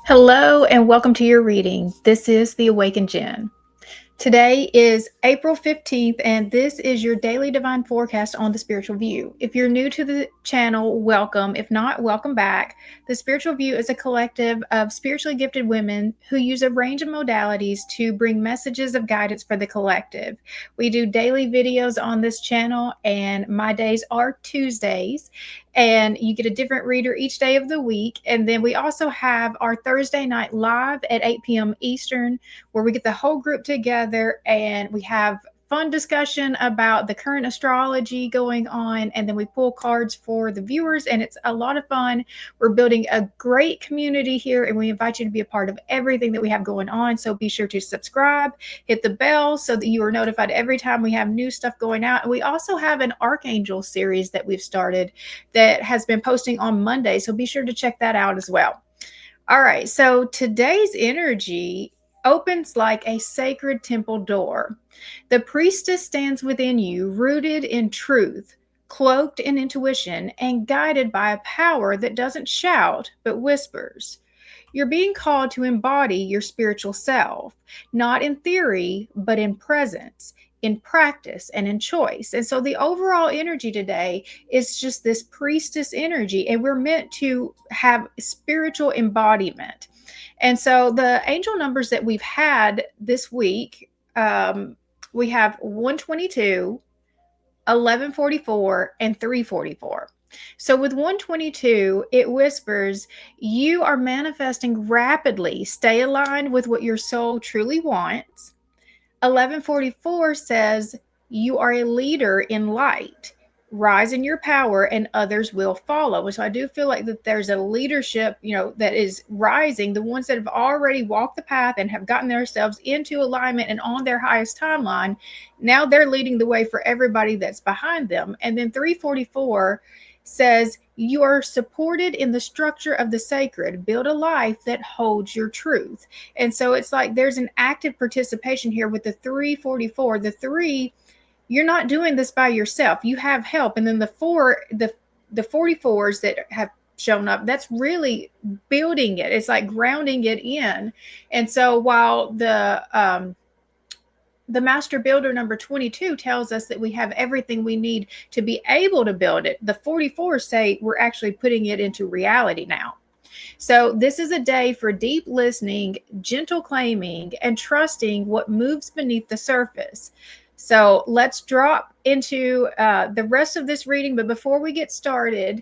Hello and welcome to your reading. This is the Awakened Jen. Today is April 15th, and this is your daily divine forecast on the Spiritual View. If you're new to the channel, welcome. If not, welcome back. The Spiritual View is a collective of spiritually gifted women who use a range of modalities to bring messages of guidance for the collective. We do daily videos on this channel, and my days are Tuesdays. And you get a different reader each day of the week. And then we also have our Thursday night live at 8 p.m. Eastern, where we get the whole group together and we have fun discussion about the current astrology going on, and then we pull cards for the viewers, and it's a lot of fun. We're building a great community here, and we invite you to be a part of everything that we have going on. So be sure to subscribe, hit the bell so that you are notified every time we have new stuff going out. And we also have an Archangel series that we've started that has been posting on Monday, so be sure to check that out as well. All right, so today's energy opens like a sacred temple door. The priestess stands within you, rooted in truth, cloaked in intuition, and guided by a power that doesn't shout but whispers. You're being called to embody your spiritual self, not in theory, but in presence, in practice, and in choice. And so the overall energy today is just this priestess energy, and we're meant to have spiritual embodiment. And so the angel numbers that we've had this week, we have 122, 1144, and 344. So with 122, it whispers, you are manifesting rapidly. Stay aligned with what your soul truly wants. 1144 says, you are a leader in light. Rise in your power and others will follow. So I do feel like that there's a leadership, that is rising. The ones that have already walked the path and have gotten themselves into alignment and on their highest timeline, now they're leading the way for everybody that's behind them. And then 344 says, you are supported in the structure of the sacred. Build a life that holds your truth. And so it's like there's an active participation here with the 344. The 3, you're not doing this by yourself. You have help. And then the 44s that have shown up, that's really building it. It's like grounding it in. And so while the master builder number 22 tells us that we have everything we need to be able to build it, the 44s say we're actually putting it into reality now. So this is a day for deep listening, gentle claiming, and trusting what moves beneath the surface. So let's drop into the rest of this reading. But before we get started,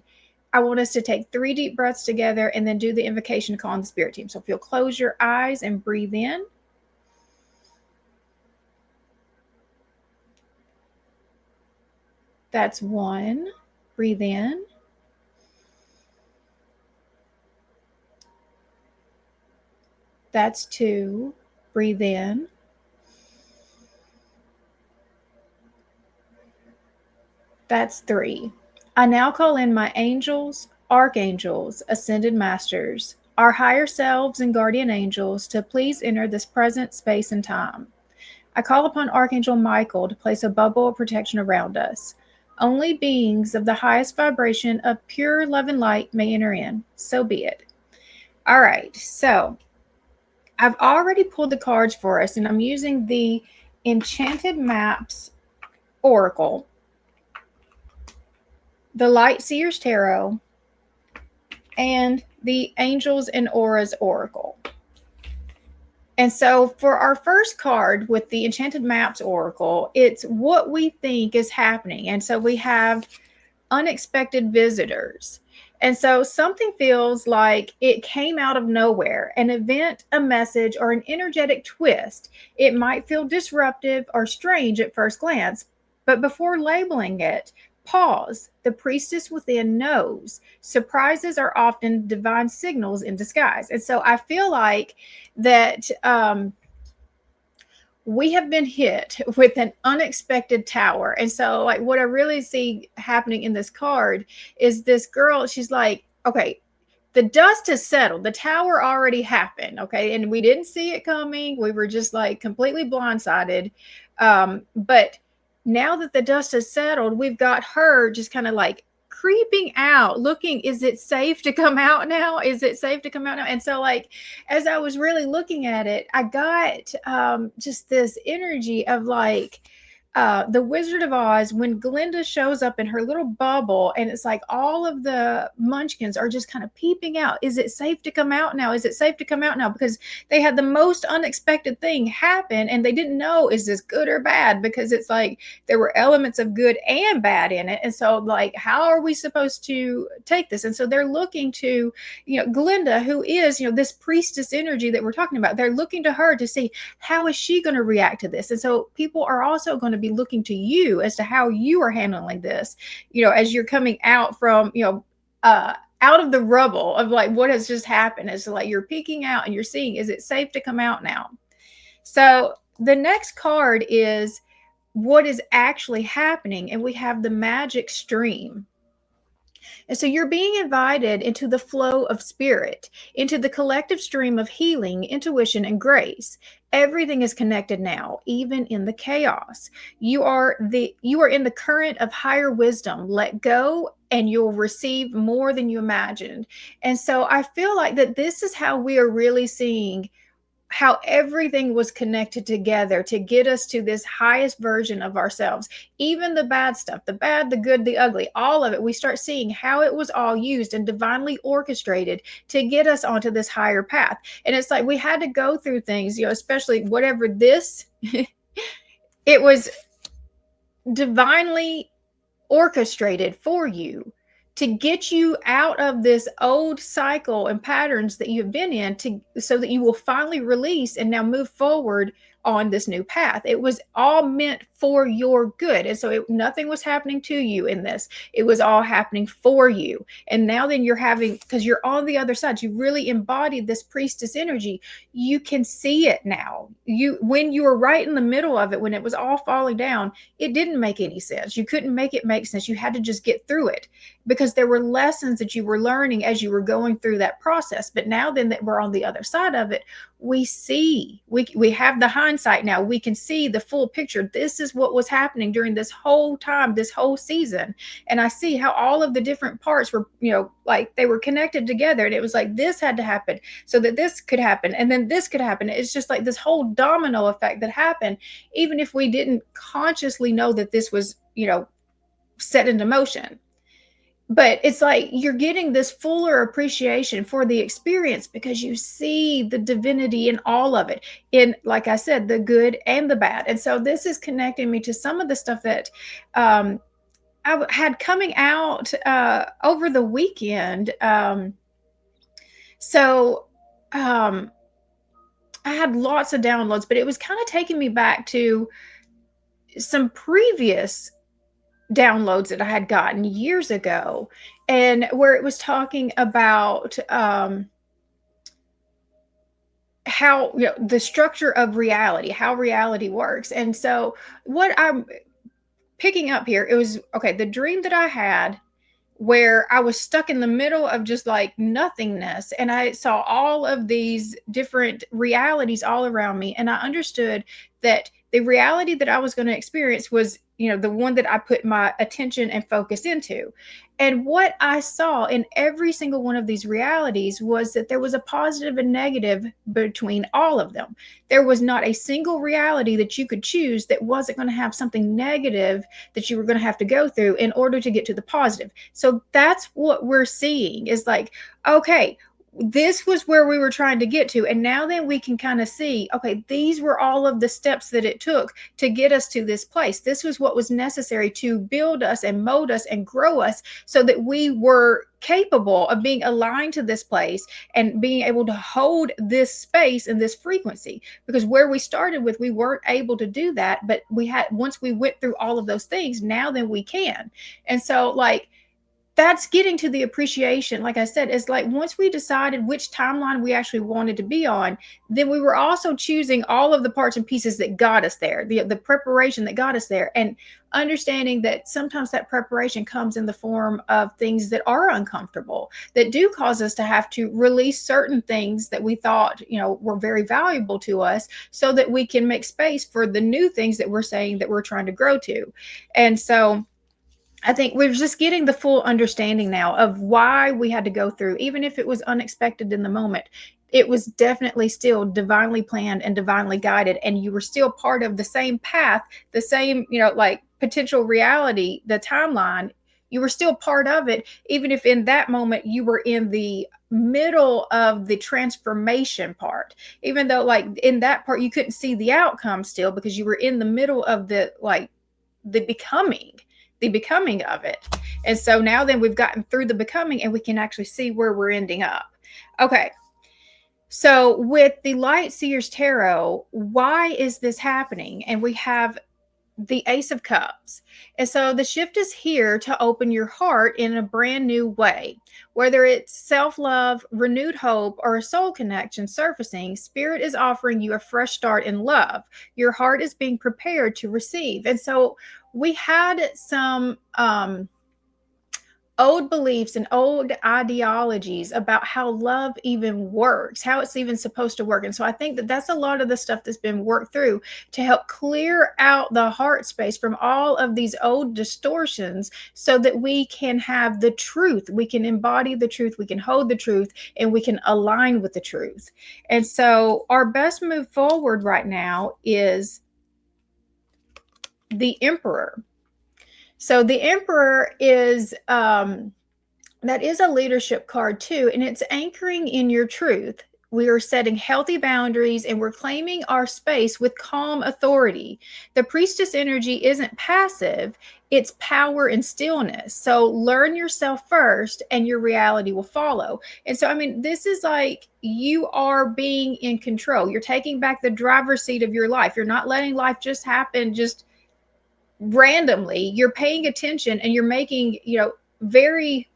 I want us to take 3 deep breaths together and then do the invocation to call on the spirit team. So if you'll close your eyes and breathe in. That's 1. Breathe in. That's 2. Breathe in. That's 3. I now call in my angels, archangels, ascended masters, our higher selves and guardian angels to please enter this present space and time. I call upon Archangel Michael to place a bubble of protection around us. Only beings of the highest vibration of pure love and light may enter in. So be it. All right, so I've already pulled the cards for us, and I'm using the Enchanted Maps Oracle, the Light Seers Tarot, and the Angels and Auras Oracle. And so for our first card with the Enchanted Maps Oracle, it's what we think is happening. And so we have unexpected visitors. And so something feels like it came out of nowhere, an event, a message, or an energetic twist. It might feel disruptive or strange at first glance, but before labeling it, pause. The priestess within knows. Surprises are often divine signals in disguise. And so I feel like that we have been hit with an unexpected tower. And so like what I really see happening in this card is this girl, she's like, okay, the dust has settled. The tower already happened. Okay. And we didn't see it coming. We were just like completely blindsided. But now that the dust has settled, we've got her just kind of like creeping out, looking, is it safe to come out now? Is it safe to come out now? And so, like, as I was really looking at it, I got just this energy of like, the Wizard of Oz, when Glinda shows up in her little bubble, and it's like all of the munchkins are just kind of peeping out. Is it safe to come out now? Is it safe to come out now? Because they had the most unexpected thing happen, and they didn't know, is this good or bad? Because it's like there were elements of good and bad in it. And so, like, how are we supposed to take this? And so they're looking to, Glinda, who is, this priestess energy that we're talking about, they're looking to her to see, how is she going to react to this? And so people are also going to be looking to you as to how you are handling this, as you're coming out from, out of the rubble of like what has just happened. Is like you're peeking out and you're seeing, is it safe to come out now? So the next card is what is actually happening, and we have the magic stream. And so you're being invited into the flow of spirit, into the collective stream of healing, intuition, and grace. Everything is connected now, even in the chaos. You are in the current of higher wisdom. Let go and you'll receive more than you imagined. And so I feel like that this is how we are really seeing how everything was connected together to get us to this highest version of ourselves. Even the bad stuff, the bad, the good, the ugly, all of it, we start seeing how it was all used and divinely orchestrated to get us onto this higher path. And it's like we had to go through things, especially whatever this, it was divinely orchestrated for you to get you out of this old cycle and patterns that you've been in, so that you will finally release and now move forward on this new path. It was all meant for your good. And so nothing was happening to you in this. It was all happening for you. And now then you're having, because you're on the other side, you really embodied this priestess energy. You can see it now. When you were right in the middle of it, when it was all falling down, it didn't make any sense. You couldn't make it make sense. You had to just get through it, because there were lessons that you were learning as you were going through that process. But now then that we're on the other side of it, we see, we have the hindsight now. We can see the full picture. This is what was happening during this whole time, this whole season. And I see how all of the different parts were, like they were connected together. And it was like, this had to happen so that this could happen. And then this could happen. It's just like this whole domino effect that happened, even if we didn't consciously know that this was, set into motion. But it's like you're getting this fuller appreciation for the experience, because you see the divinity in all of it, in, like I said, the good and the bad. And so this is connecting me to some of the stuff that I had coming out over the weekend. So I had lots of downloads, but it was kind of taking me back to some previous downloads that I had gotten years ago, and where it was talking about how, the structure of reality, how reality works. And so what I'm picking up here, it was, okay, the dream that I had where I was stuck in the middle of just like nothingness, and I saw all of these different realities all around me, and I understood that the reality that I was going to experience was, the one that I put my attention and focus into. And what I saw in every single one of these realities was that there was a positive and negative between all of them. There was not a single reality that you could choose that wasn't going to have something negative that you were going to have to go through in order to get to the positive. So that's what we're seeing, is like, okay, this was where we were trying to get to. And now then we can kind of see, okay, these were all of the steps that it took to get us to this place. This was what was necessary to build us and mold us and grow us so that we were capable of being aligned to this place and being able to hold this space and this frequency. Because where we started with, we weren't able to do that, but once we went through all of those things, now then we can. And so, like, that's getting to the appreciation. Like I said, it's like once we decided which timeline we actually wanted to be on, then we were also choosing all of the parts and pieces that got us there, the preparation that got us there, and understanding that sometimes that preparation comes in the form of things that are uncomfortable, that do cause us to have to release certain things that we thought, were very valuable to us, so that we can make space for the new things that we're saying that we're trying to grow to. And so I think we're just getting the full understanding now of why we had to go through, even if it was unexpected in the moment. It was definitely still divinely planned and divinely guided, and you were still part of the same path, the same, like potential reality, the timeline. You were still part of it, even if in that moment you were in the middle of the transformation part. Even though, like, in that part, you couldn't see the outcome still because you were in the middle of the becoming the becoming of it. And so now then we've gotten through the becoming and we can actually see where we're ending up. Okay. So with the Light Seers Tarot, why is this happening? And we have the Ace of Cups. And so the shift is here to open your heart in a brand new way. Whether it's self-love, renewed hope, or a soul connection surfacing, Spirit is offering you a fresh start in love. Your heart is being prepared to receive. And so we had some old beliefs and old ideologies about how love even works, how it's even supposed to work. And so I think that that's a lot of the stuff that's been worked through to help clear out the heart space from all of these old distortions so that we can have the truth. We can embody the truth, we can hold the truth, and we can align with the truth. And so our best move forward right now is the Emperor. So the Emperor is that is a leadership card too, and it's anchoring in your truth. We are setting healthy boundaries and we're claiming our space with calm authority. The Priestess energy isn't passive, it's power and stillness. So learn yourself first and your reality will follow. And so, I mean, this is like you are being in control. You're taking back the driver's seat of your life. You're not letting life just happen just randomly. You're paying attention and you're making, very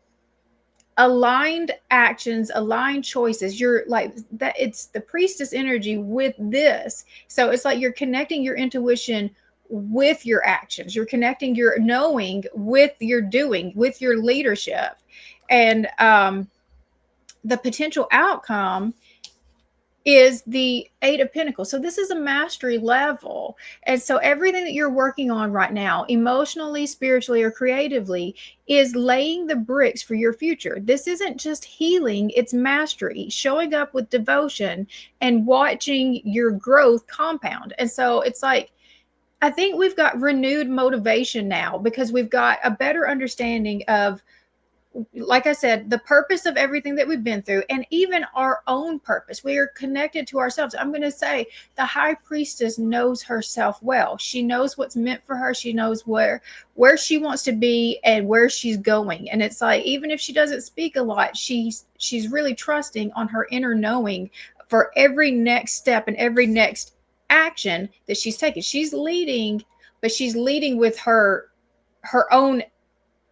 aligned actions, aligned choices. You're like that. It's the Priestess energy with this. So it's like you're connecting your intuition with your actions. You're connecting your knowing with your doing, with your leadership. And the potential outcome is the Eight of Pentacles. So this is a mastery level. And so everything that you're working on right now, emotionally, spiritually, or creatively, is laying the bricks for your future. This isn't just healing, it's mastery, showing up with devotion and watching your growth compound. And so it's like, I think we've got renewed motivation now because we've got a better understanding of, like I said, the purpose of everything that we've been through and even our own purpose. We are connected to ourselves. I'm going to say the High Priestess knows herself well. She knows what's meant for her. She knows where she wants to be and where she's going. And it's like, even if she doesn't speak a lot, she's really trusting on her inner knowing for every next step and every next action that she's taking. She's leading, but she's leading with her own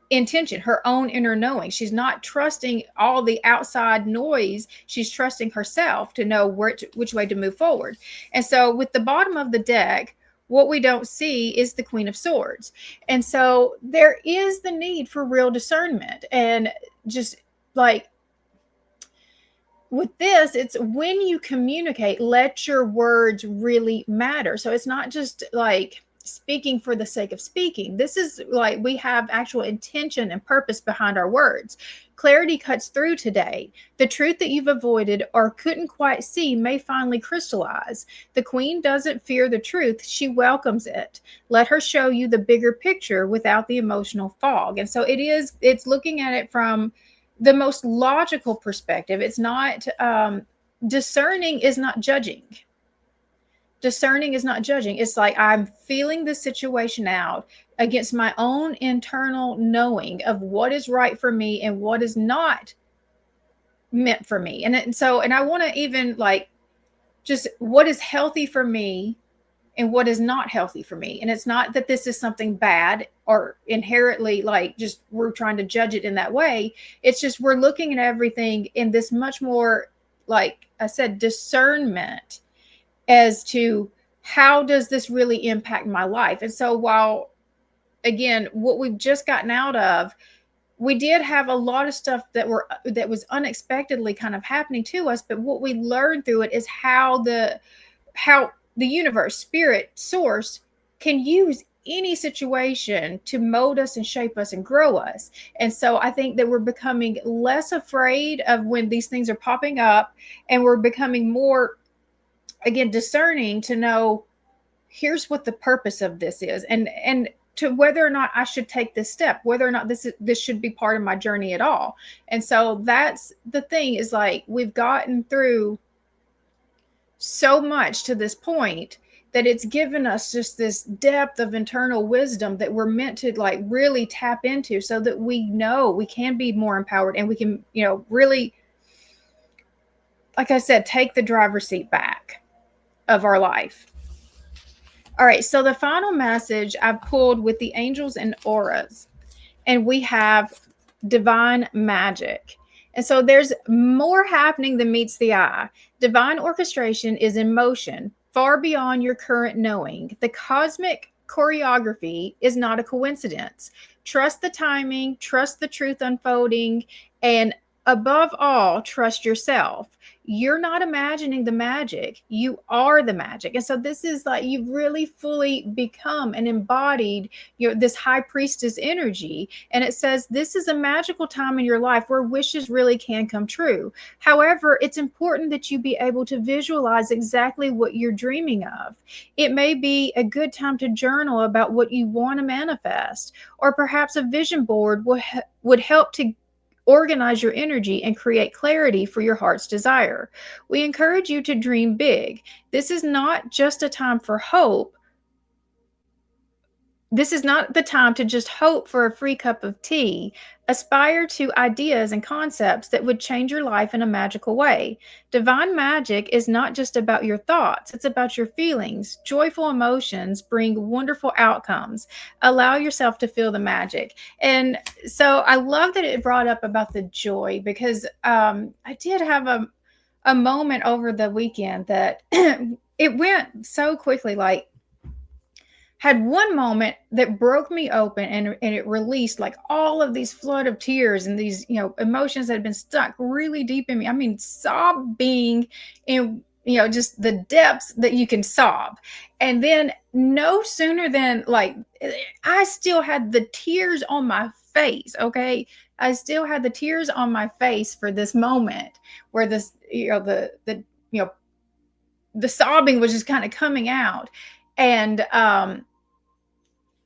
intention, her own inner knowing. She's not trusting all the outside noise. She's trusting herself to know which way to move forward. And so with the bottom of the deck, what we don't see is the Queen of Swords. And so there is the need for real discernment. And just like with this, it's when you communicate, let your words really matter. So it's not just like speaking for the sake of speaking. This is like we have actual intention and purpose behind our words. Clarity cuts through today. The truth that you've avoided or couldn't quite see may finally crystallize. The Queen doesn't fear the truth, she welcomes it. Let her show you the bigger picture without the emotional fog. And so it's looking at it from the most logical perspective. It's not discerning is not judging. Discerning is not judging. It's like I'm feeling the situation out against my own internal knowing of what is right for me and what is not meant for me. And I want to even like just what is healthy for me and what is not healthy for me. And it's not that this is something bad or inherently like just we're trying to judge it in that way. It's just we're looking at everything in this much more, like I said, discernment as to how does this really impact my life. And so while, again, what we've just gotten out of, we did have a lot of stuff that was unexpectedly kind of happening to us, but what we learned through it is how the universe, spirit, source can use any situation to mold us and shape us and grow us. And so I think that we're becoming less afraid of when these things are popping up, and we're becoming more, again, discerning to know here's what the purpose of this is, and to whether or not I should take this step, whether or not this should be part of my journey at all. And so that's the thing, is like, we've gotten through so much to this point that it's given us just this depth of internal wisdom that we're meant to like really tap into, so that we know we can be more empowered, and we can, really, like I said, take the driver's seat back of our life. All right, so the final message I pulled with the angels and auras, and we have divine magic. And so there's more happening than meets the eye. Divine orchestration is in motion, far beyond your current knowing. The cosmic choreography is not a coincidence. Trust the timing, trust the truth unfolding, and above all, trust yourself. You're not imagining the magic, you are the magic. And so this is like, you've really fully become and embodied this high priestess energy. And it says this is a magical time in your life where wishes really can come true. However, it's important that you be able to visualize exactly what you're dreaming of. It may be a good time to journal about what you want to manifest, or perhaps a vision board would help to organize your energy and create clarity for your heart's desire. We encourage you to dream big. This is not just a time for hope. This is not the time to just hope for a free cup of tea. Aspire to ideas and concepts that would change your life in a magical way. Divine magic is not just about your thoughts, it's about your feelings. Joyful emotions bring wonderful outcomes. Allow yourself to feel the magic. And so I love that it brought up about the joy, because I did have a moment over the weekend that it went so quickly. Like, had one moment that broke me open, and it released like all of these flood of tears and these, emotions that had been stuck really deep in me. I mean, sobbing in, just the depths that you can sob. And then no sooner than like, I still had the tears on my face. Okay. I still had the tears on my face for this moment where this, the sobbing was just kind of coming out. And,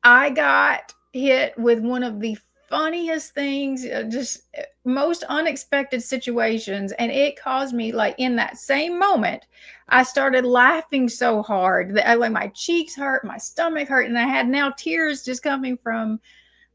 I got hit with one of the funniest things, just most unexpected situations. And it caused me, like, in that same moment, I started laughing so hard that like my cheeks hurt, my stomach hurt, and I had now tears just coming from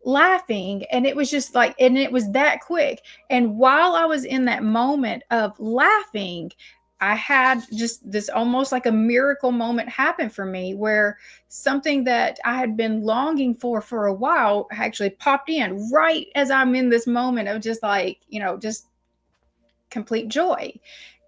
laughing. And it was just like, and it was that quick. And while I was in that moment of laughing, I had just this almost like a miracle moment happen for me, where something that I had been longing for a while actually popped in right as I'm in this moment of just like, just complete joy.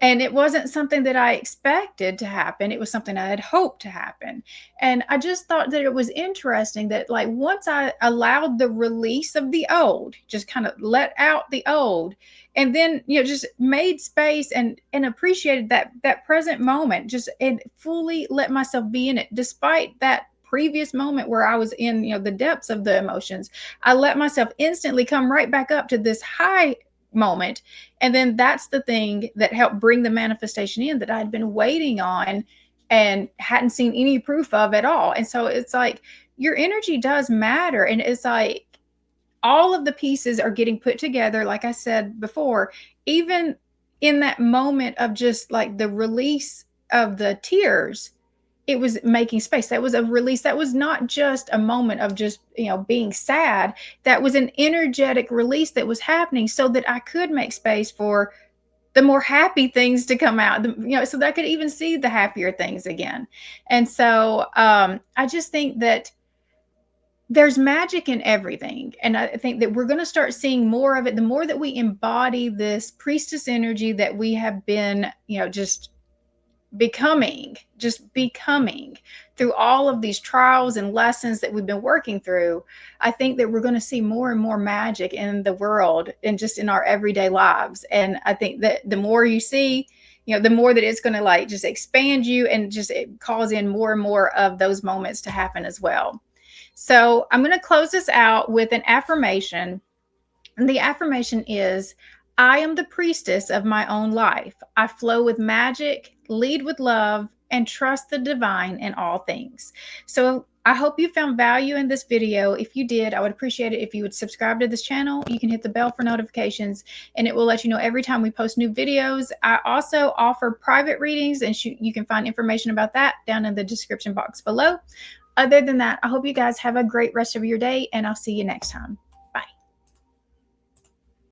And it wasn't something that I expected to happen. It was something I had hoped to happen. And I just thought that it was interesting that, like, once I allowed the release of the old, just kind of let out the old, and then, just made space and appreciated that present moment, just, and fully let myself be in it, despite that previous moment where I was in, the depths of the emotions. I let myself instantly come right back up to this high moment. And then that's the thing that helped bring the manifestation in that I'd been waiting on and hadn't seen any proof of at all. And so it's like, your energy does matter. And it's like, all of the pieces are getting put together. Like I said before, even in that moment of just like the release of the tears, it was making space. That was a release. That was not just a moment of just, being sad. That was an energetic release that was happening, so that I could make space for the more happy things to come out, so that I could even see the happier things again. And so I just think that there's magic in everything. And I think that we're going to start seeing more of it the more that we embody this priestess energy that we have been, just becoming through all of these trials and lessons that we've been working through. I think that we're going to see more and more magic in the world and just in our everyday lives. And I think that the more you see, the more that it's going to like just expand you and just cause in more and more of those moments to happen as well. So I'm going to close this out with an affirmation. And the affirmation is, I am the priestess of my own life. I flow with magic, lead with love, and trust the divine in all things. So I hope you found value in this video. If you did, I would appreciate it if you would subscribe to this channel. You can hit the bell for notifications, and it will let you know every time we post new videos. I also offer private readings, and you can find information about that down in the description box below. Other than that, I hope you guys have a great rest of your day, and I'll see you next time.